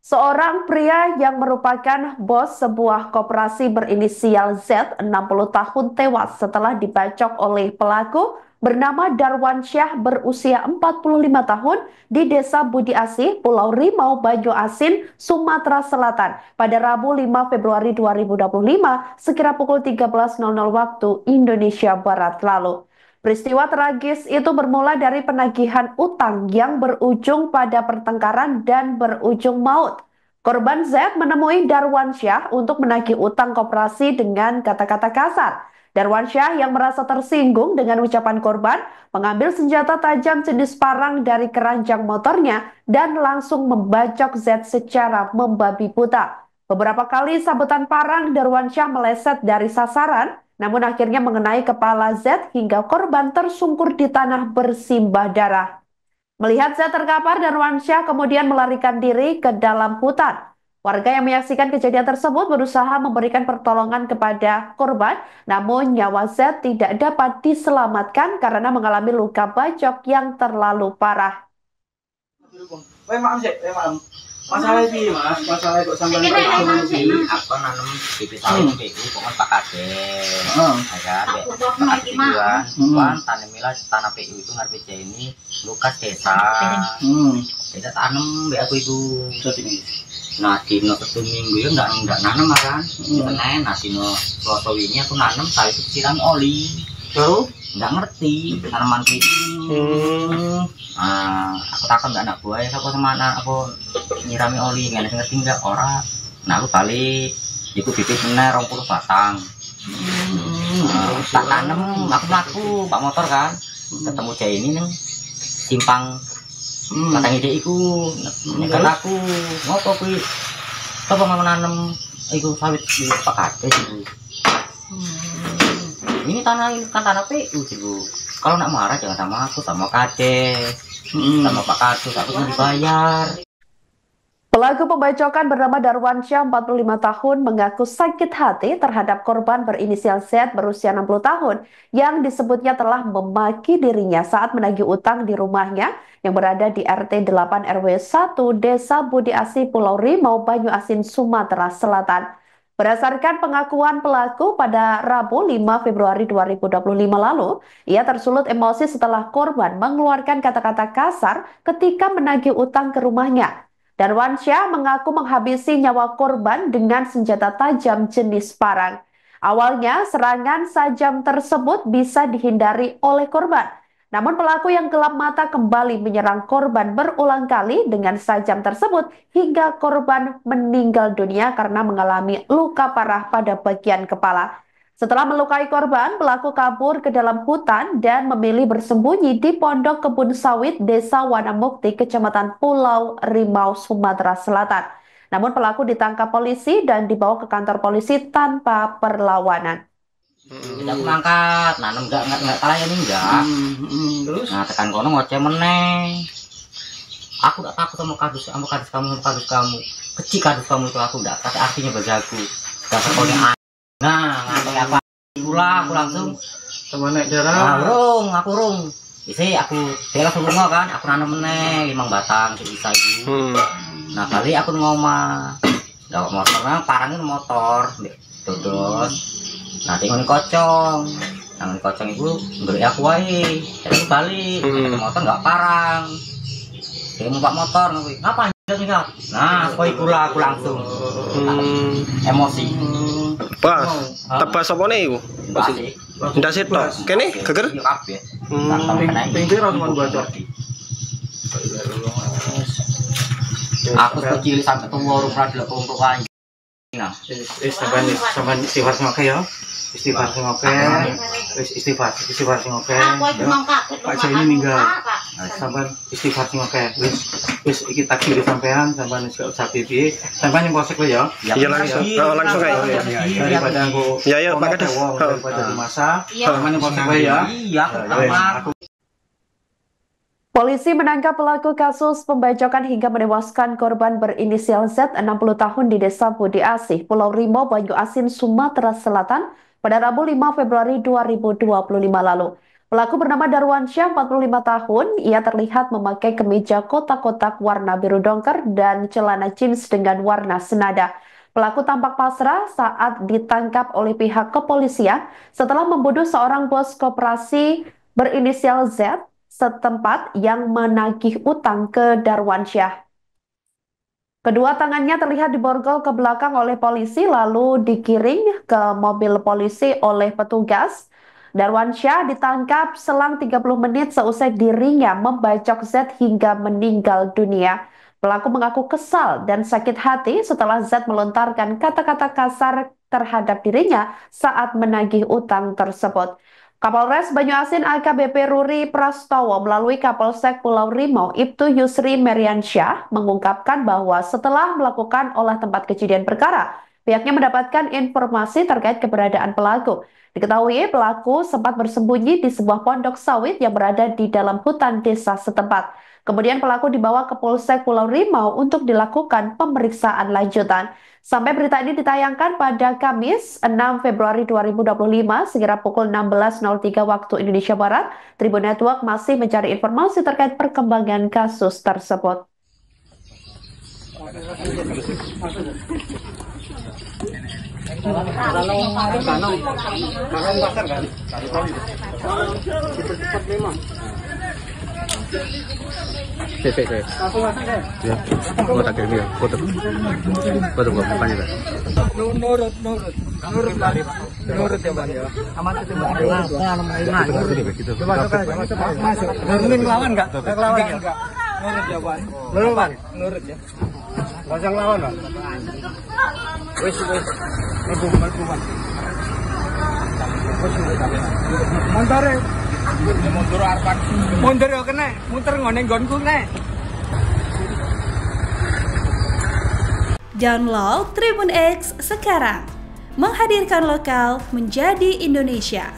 Seorang pria yang merupakan bos sebuah koperasi berinisial Z 60 tahun tewas setelah dibacok oleh pelaku bernama Darwan Syah berusia 45 tahun di Desa Budi Asih, Pulau Rimau, Banyu Asin, Sumatera Selatan pada Rabu 5 Februari 2025 sekira pukul 13.00 waktu Indonesia Barat lalu. Peristiwa tragis itu bermula dari penagihan utang yang berujung pada pertengkaran dan berujung maut. Korban Z menemui Darwansyah untuk menagih utang koperasi dengan kata-kata kasar. Darwansyah yang merasa tersinggung dengan ucapan korban mengambil senjata tajam jenis parang dari keranjang motornya dan langsung membacok Z secara membabi buta. Beberapa kali sabetan parang Darwansyah meleset dari sasaran namun akhirnya mengenai kepala Z hingga korban tersungkur di tanah bersimbah darah. Melihat Z terkapar, Darwansyah kemudian melarikan diri ke dalam hutan. Warga yang menyaksikan kejadian tersebut berusaha memberikan pertolongan kepada korban, namun nyawa Z tidak dapat diselamatkan karena mengalami luka bacok yang terlalu parah. Masalah iki Mas, masalah kok sampean kok ngono iki. Aku nanam bibit sawit itu kok Pak Kade. Ya, Pak Kade kan tanam milas tanah PU itu ngarepe ini Lukas desa. Kita tanam mbek aku itu. Nah, dino satu minggu ya enggak nanam kan. Senin nah dino Selasa ini aku nanam sawit siram oli. Terus enggak ngerti tanaman itu. Aku takut nggak anak buah ya aku sama anak aku nyirami oli nggak ngerti nggak orang. Nah aku balik ikut bibit bener 20 batang. Tak tanam aku laku pak motor kan ketemu jaya ini nih simpang batang ide iku nyekel aku ngopo kuwi apa mau nanam iku sawit di Pak Kades iku. Ini kan tanah PU ibu. Kalau nak marah jangan sama aku, sama Kades, sama Pak Kades, aku mau dibayar. Pelaku pembacokan bernama Darwansyah 45 tahun mengaku sakit hati terhadap korban berinisial Z berusia 60 tahun yang disebutnya telah memaki dirinya saat menagih utang di rumahnya yang berada di RT 8 RW 1 Desa Budi Asih Pulau Rimau, Banyu Asin, Sumatera Selatan. Berdasarkan pengakuan pelaku pada Rabu 5 Februari 2025 lalu, ia tersulut emosi setelah korban mengeluarkan kata-kata kasar ketika menagih utang ke rumahnya. Darwansyah mengaku menghabisi nyawa korban dengan senjata tajam jenis parang. Awalnya, serangan sajam tersebut bisa dihindari oleh korban. Namun pelaku yang gelap mata kembali menyerang korban berulang kali dengan sajam tersebut hingga korban meninggal dunia karena mengalami luka parah pada bagian kepala. Setelah melukai korban, pelaku kabur ke dalam hutan dan memilih bersembunyi di pondok kebun sawit Desa Wanamukti, Kecamatan Pulau Rimau, Sumatera Selatan. Namun pelaku ditangkap polisi dan dibawa ke kantor polisi tanpa perlawanan. Tidak aku ngangkat, nanam enggak kalah ini enggak. Terus? Nah tekan kono ngoceh meneng. Aku enggak takut sama kardus kamu. Kecil kardus kamu itu aku enggak, tapi artinya bagi aku. Dasar kau nah, ngantuk apa? Pulang, aku langsung. Sama naik darah. Aku rung. Isi aku dia langsung rumah kan, aku nanam meneng 5 batang bisa itu. Nah kali aku ngomong, gak motornya parangin motor, dodos. Nah tinggal kocong, yang kocong itu beri aku wae, jadi aku balik, motor nggak parang, dia mau pak motor, ngapain tinggal? Nah, supaya pula aku langsung emosi. Pas, tebas apa nih ibu? Ndak setok, kene geger? Pinggir harus mau bacok. Aku kecil sampai tua rumah di lepung tuan. Nah, sampai istighfar sama ya. Istighfar sama istighfar sama Pak Jaya ini meninggal. Sampai istighfar sama wis iki takdir sampean sampean wis usah piye sampean yang posek ya. Iya langsung kayak. Daripada aku Ya Pak Kades. Daripada di masa sampean yang posek ya. Iya, aku Polisi menangkap pelaku kasus pembacokan hingga menewaskan korban berinisial Z 60 tahun di Desa Budi Asih, Pulau Rimau, Banyu Asin, Sumatera Selatan pada Rabu 5 Februari 2025 lalu. Pelaku bernama Darwansyah, 45 tahun. Ia terlihat memakai kemeja kotak-kotak warna biru dongker dan celana jeans dengan warna senada. Pelaku tampak pasrah saat ditangkap oleh pihak kepolisian setelah membunuh seorang bos koperasi berinisial Z setempat yang menagih utang ke Darwansyah. Kedua tangannya terlihat diborgol ke belakang oleh polisi lalu digiring ke mobil polisi oleh petugas. Darwansyah ditangkap selang 30 menit seusai dirinya membacok Z hingga meninggal dunia. Pelaku mengaku kesal dan sakit hati setelah Z melontarkan kata-kata kasar terhadap dirinya saat menagih utang tersebut. Kapolres Banyuasin AKBP Ruri Prastowo melalui Kapolsek Pulau Rimau Ibtu Yusri Meriansyah mengungkapkan bahwa setelah melakukan olah tempat kejadian perkara, pihaknya mendapatkan informasi terkait keberadaan pelaku. Diketahui pelaku sempat bersembunyi di sebuah pondok sawit yang berada di dalam hutan desa setempat. Kemudian pelaku dibawa ke Polsek Pulau Rimau untuk dilakukan pemeriksaan lanjutan. Sampai berita ini ditayangkan pada Kamis 6 Februari 2025 sekira pukul 16.03 waktu Indonesia Barat, Tribun Network masih mencari informasi terkait perkembangan kasus tersebut. Ya, gua tak kira foto. Foto gua bukannya kan. Nurut ya Bang ya. Aman itu Bang. Coba masuk. Nurunin lawan enggak tuh? Lawan enggak. Nurut ya Bang. Nurut ya. Pasang lawan Bang. Wes. Berkuman. Montore. Mundur arpan. Mundur yo kene, muter ngone nggonku nek. Download Tribun X sekarang. Menghadirkan lokal menjadi Indonesia.